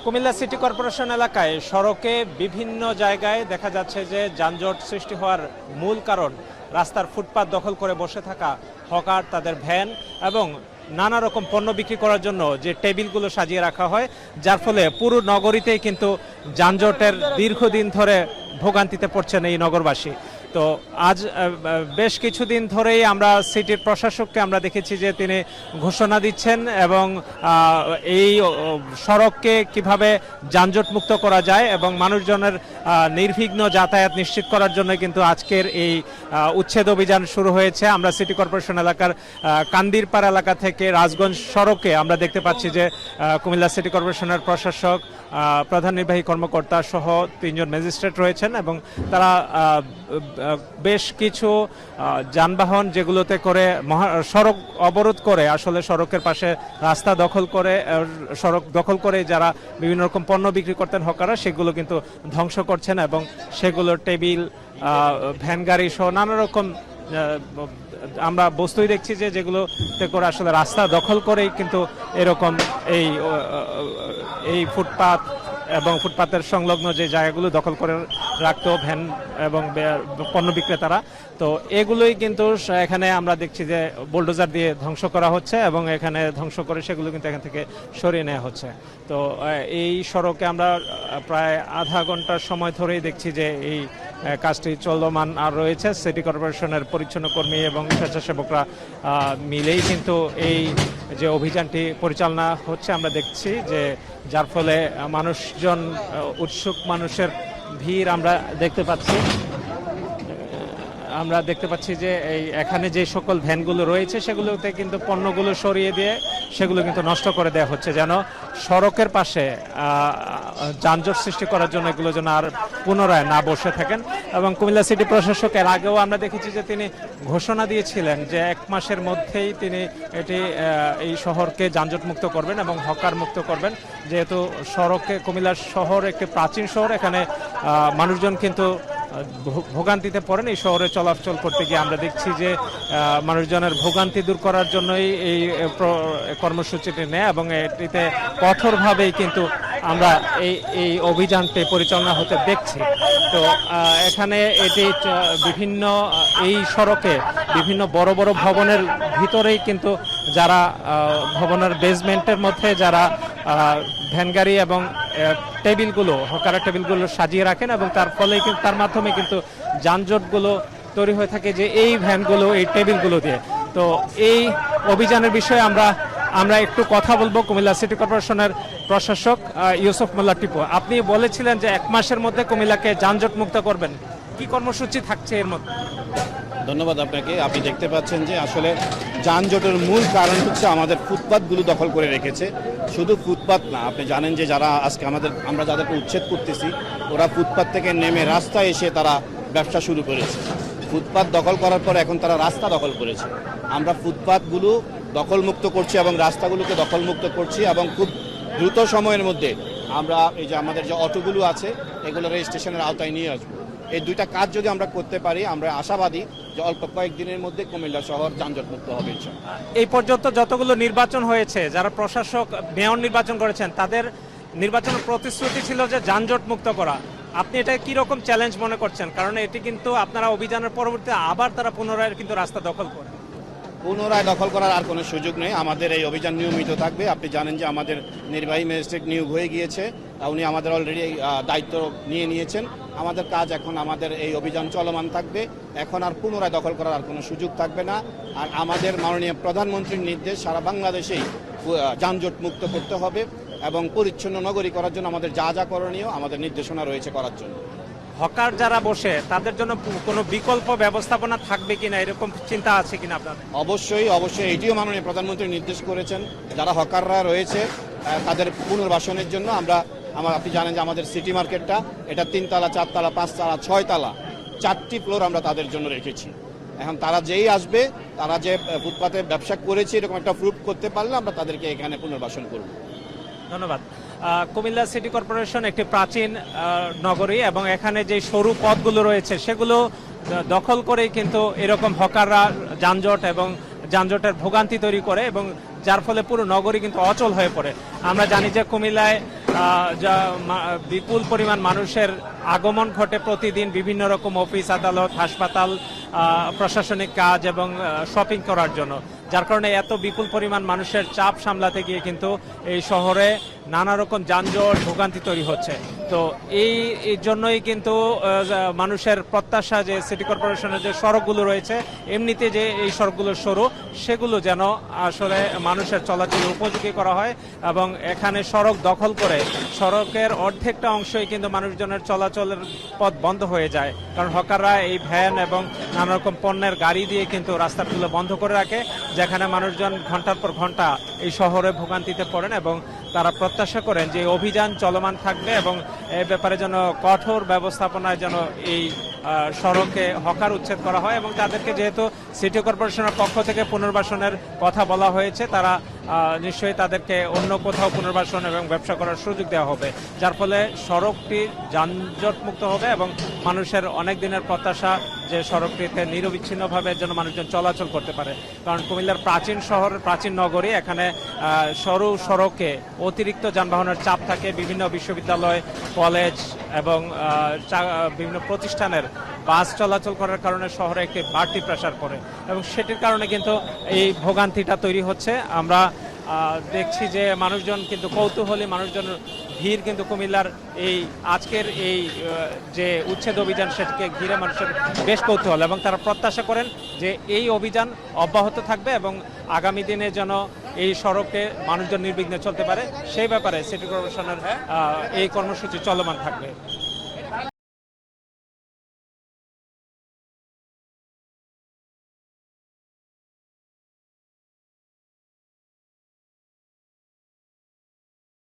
Comilla city corporation এলাকায় সড়কে বিভিন্ন জায়গায় দেখা যাচ্ছে যে যানজট সৃষ্টি হওয়ার মূল কারণ রাস্তার ফুটপাত দখল করে বসে থাকা হকার, তাদের ভ্যান এবং নানা রকম পণ্য বিক্রি করার জন্য যে টেবিলগুলো সাজিয়ে রাখা হয়, যার ফলে পুরো নগরীতেই কিন্তু যানজটের দীর্ঘদিন ধরে ভোগান্তিতে পড়ছেন এই নগরবাসী। তো আজ বেশ কিছুদিন ধরেই আমরা সিটির প্রশাসককে আমরা দেখেছি যে তিনি ঘোষণা দিচ্ছেন এবং এই সড়ককে কিভাবে যানজট মুক্ত করা যায় এবং মানুষজনের নির্বিঘ্ন যাতায়াত নিশ্চিত করার জন্য কিন্তু আজকের এই উচ্ছেদ অভিযান শুরু হয়েছে। আমরা সিটি কর্পোরেশন এলাকার কান্দিরপাড় এলাকা থেকে রাজগঞ্জ সড়কে আমরা দেখতে পাচ্ছি যে কুমিল্লা সিটি কর্পোরেশনের প্রশাসক, প্রধান নির্বাহী কর্মকর্তা সহ 3 জন ম্যাজিস্ট্রেট রয়েছেন এবং তারা বেশ কিছু যানবাহন যেগুলোতে করে সড়ক অবরোধ করে, আসলে সড়কের পাশে রাস্তা দখল করে, সড়ক দখল করে যারা বিভিন্ন রকম পণ্য বিক্রি করতেন হকাররা, সেগুলো কিন্তু ধ্বংস করছেন এবং সেগুলোর টেবিল, ভ্যান গাড়ি সহ নানা রকম আমরা বস্তুই দেখছি যে যেগুলোতে করে আসলে রাস্তা দখল করেই কিন্তু এরকম এই ফুটপাত এবং ফুটপাতের সংলগ্ন যে জায়গাগুলো দখল করে রাখতো ভ্যান এবং পণ্য বিক্রেতারা, তো এগুলোই কিন্তু এখানে আমরা দেখছি যে বুলডোজার দিয়ে ধ্বংস করা হচ্ছে এবং এখানে ধ্বংস করে সেগুলো কিন্তু এখান থেকে সরিয়ে নেওয়া হচ্ছে। তো এই সড়কে আমরা প্রায় আধা ঘন্টার সময় ধরেই দেখছি যে এই কাজটি চলমান আর রয়েছে। সিটি কর্পোরেশনের পরিচ্ছন্ন কর্মী এবং স্বেচ্ছাসেবকরা মিলেই কিন্তু এই যে অভিযানটি পরিচালনা হচ্ছে আমরা দেখছি, যে যার ফলে মানুষজন, উৎসুক মানুষের ভিড় আমরা দেখতে পাচ্ছি যে এই এখানে যে সকল ভ্যানগুলো রয়েছে সেগুলোতে কিন্তু পণ্যগুলো সরিয়ে দিয়ে সেগুলো কিন্তু নষ্ট করে দেওয়া হচ্ছে, যেন সড়কের পাশে যানজট সৃষ্টি করার জন্য এগুলো যেন আর পুনরায় না বসে থাকেন। এবং কুমিল্লা সিটি প্রশাসক এর আগেও আমরা দেখেছি যে তিনি ঘোষণা দিয়েছিলেন যে 1 মাসের মধ্যেই তিনি এই শহরকে যানজট মুক্ত করবেন এবং হকার মুক্ত করবেন, যেহেতু সড়কে কুমিল্লা শহর একটি প্রাচীন শহর, এখানে মানুষজন কিন্তু ভোগান্তিতে পড়েন এই শহরে চলাচল করতে গিয়ে। আমরা দেখছি যে মানুষজনের ভোগান্তি দূর করার জন্যই এই কর্মসূচিটি নেয় এবং এটিতে কঠোরভাবেই কিন্তু আমরা এই অভিযানটি পরিচালনা হতে দেখছি। তো এখানে এটি বিভিন্ন এই সড়কে বিভিন্ন বড় বড় ভবনের ভিতরেই কিন্তু যারা ভবনের বেসমেন্টের মধ্যে যারা ভ্যান গাড়ি এবং টেবিলগুলো, হকারের টেবিলগুলো সাজিয়ে রাখেন এবং তার ফলে কিন্তু তার মাধ্যমে কিন্তু যানজটগুলো তৈরি হয়ে থাকে যে এই ভ্যানগুলো, এই টেবিলগুলো দিয়ে। তো এই অভিযানের বিষয়ে আমরা একটু কথা বলবো কুমিল্লা সিটি কর্পোরেশনের প্রশাসক ইউসুফ মোল্লা টিপু। আপনি বলেছিলেন যে 1 মাসের মধ্যে কুমিল্লাকে যানজট মুক্ত করবেন, কি কর্মসূচি থাকছে এর মধ্যে? ধন্যবাদ আপনাকে। আপনি দেখতে পাচ্ছেন যে আসলে যানজটের মূল কারণ হচ্ছে আমাদের ফুটপাতগুলো দখল করে রেখেছে। শুধু ফুটপাত না, আপনি জানেন যে যারা আজকে আমরা যাদেরকে উচ্ছেদ করতেছি, ওরা ফুটপাত থেকে নেমে রাস্তায় এসে তারা ব্যবসা শুরু করেছে। ফুটপাত দখল করার পর এখন তারা রাস্তা দখল করেছে। আমরা ফুটপাতগুলো দখলমুক্ত করছি এবং রাস্তাগুলোকে দখলমুক্ত করছি এবং খুব দ্রুত সময়ের মধ্যে আমরা এই যে আমাদের যে অটোগুলো আছে এগুলো রেজিস্ট্রেশনের আওতায় নিয়ে আসবো। এই 2টা কাজ যদি আমরা করতে পারি, আমরা আশাবাদী যে অল্প কয়েকদিনের মধ্যে কুমিল্লা শহর যানজট মুক্ত হবে। এই পর্যন্ত যতগুলো নির্বাচন হয়েছে, যারা প্রশাসক মেয়র নির্বাচন করেছেন, তাদের নির্বাচনের প্রতিশ্রুতি ছিল যে যানজট মুক্ত করা। আপনি এটা কি রকম চ্যালেঞ্জ মনে করছেন? কারণ এটি কিন্তু আপনারা অভিযানের পরবর্তীতে আবার তারা পুনরায় কিন্তু রাস্তা দখল করে। পুনরায় দখল করার আর কোনো সুযোগ নেই। আমাদের এই অভিযান নিয়মিত থাকবে। আপনি জানেন যে আমাদের নির্বাহী ম্যাজিস্ট্রেট নিয়োগ হয়ে গিয়েছে, উনি আমাদের অলরেডি দায়িত্ব নিয়েছেন। আমাদের কাজ এখন আমাদের এই অভিযান চলমান থাকবে। এখন আর পুনরায় দখল করার আর কোনো সুযোগ থাকবে না। আর আমাদের মাননীয় প্রধানমন্ত্রীর নির্দেশ, সারা বাংলাদেশেই যানজট মুক্ত করতে হবে এবং পরিচ্ছন্ন নগরী করার জন্য আমাদের যা যা করণীয় আমাদের নির্দেশনা রয়েছে করার জন্য। হকার যারা বসে তাদের জন্য কোনো বিকল্প ব্যবস্থাপনা থাকবে কিনা, এরকম চিন্তা আছে কিনা আপনাদের? অবশ্যই এটিও মাননীয় প্রধানমন্ত্রী নির্দেশ করেছেন। যারা হকাররা রয়েছে তাদের পুনর্বাসনের জন্য আপনি জানেন যে আমাদের সিটি মার্কেটটা এটা 3 তলা, 4 তলা, 5 তলা, 6 তলা 4টি ফ্লোর আমরা তাদের জন্য রেখেছি। এখন তারা যেই আসবে, তারা যে ফুটপাতে ব্যবসা করেছে এরকম একটা প্রুফ করতে পারলে আমরা তাদেরকে এখানে পুনর্বাসন করব। ধন্যবাদ। কুমিল্লা সিটি কর্পোরেশন একটি প্রাচীন নগরী এবং এখানে যে সরু পথগুলো রয়েছে সেগুলো দখল করেই কিন্তু এরকম হকাররা যানজট এবং যানজটের ভোগান্তি তৈরি করে এবং যার ফলে পুরো নগরী কিন্তু অচল হয়ে পড়ে। আমরা জানি যে কুমিল্লায় বিপুল পরিমাণ মানুষের আগমন ঘটে প্রতিদিন বিভিন্ন রকম অফিস আদালত হাসপাতাল প্রশাসনিক কাজ এবং শপিং করার জন্য, যার কারণে এত বিপুল পরিমাণ মানুষের চাপ সামলাতে গিয়ে কিন্তু এই শহরে নানা রকম যানজট ভোগান্তি তৈরি হচ্ছে। তো এই জন্যই কিন্তু মানুষের প্রত্যাশা যে সিটি কর্পোরেশনের যে সড়কগুলো রয়েছে এমনিতে যে এই সড়কগুলো সরু সেগুলো যেন আসলে মানুষের চলাচলের উপযোগী করা হয় এবং এখানে সড়ক দখল করে সড়কের অর্ধেকটা অংশই কিন্তু মানুষজনের চলাচলের পথ বন্ধ হয়ে যায়, কারণ হকাররা এই ভ্যান এবং নানা রকম পণ্যের গাড়ি দিয়ে কিন্তু রাস্তাগুলো বন্ধ করে রাখে, যেখানে মানুষজন ঘন্টার পর ঘন্টা এই শহরে ভোগান্তিতে পড়েন এবং তারা প্রত্যাশা করেন যে অভিযান চলমান থাকবে এবং এ ব্যাপারে যেন কঠোর ব্যবস্থাপনায় যেন এই সড়কে হকার উচ্ছেদ করা হয় এবং তাদেরকে যেহেতু সিটি কর্পোরেশনের পক্ষ থেকে পুনর্বাসনের কথা বলা হয়েছে, তারা নিশ্চয়ই তাদেরকে অন্য কোথাও পুনর্বাসন এবং ব্যবসা করার সুযোগ দেওয়া হবে, যার ফলে সড়কটি যানজটমুক্ত হবে এবং মানুষের অনেক দিনের প্রত্যাশা যে সড়কটিতে নিরবিচ্ছিন্নভাবে যেন মানুষজন চলাচল করতে পারে। কারণ কুমিল্লার প্রাচীন শহর প্রাচীন নগরী, এখানে সরু সড়কে অতিরিক্ত যানবাহনের চাপ থাকে, বিভিন্ন বিশ্ববিদ্যালয় কলেজ এবং বিভিন্ন প্রতিষ্ঠানের বাস চলাচল করার কারণে শহরে একটি বাড়তি প্রেসার পড়ে এবং সেটির কারণে কিন্তু এই ভোগান্তিটা তৈরি হচ্ছে। আমরা দেখছি যে মানুষজন কিন্তু কৌতূহলী মানুষজন ভিড় কিন্তু কুমিল্লার এই আজকের এই যে উচ্ছেদ অভিযান সেটিকে ঘিরে মানুষের বেশ কৌতূহল এবং তারা প্রত্যাশা করেন যে এই অভিযান অব্যাহত থাকবে এবং আগামী দিনে যেন এই সড়কে মানুষজন নির্বিঘ্নে চলতে পারে সেই ব্যাপারে সিটি কর্পোরেশনের এই কর্মসূচি চলমান থাকবে।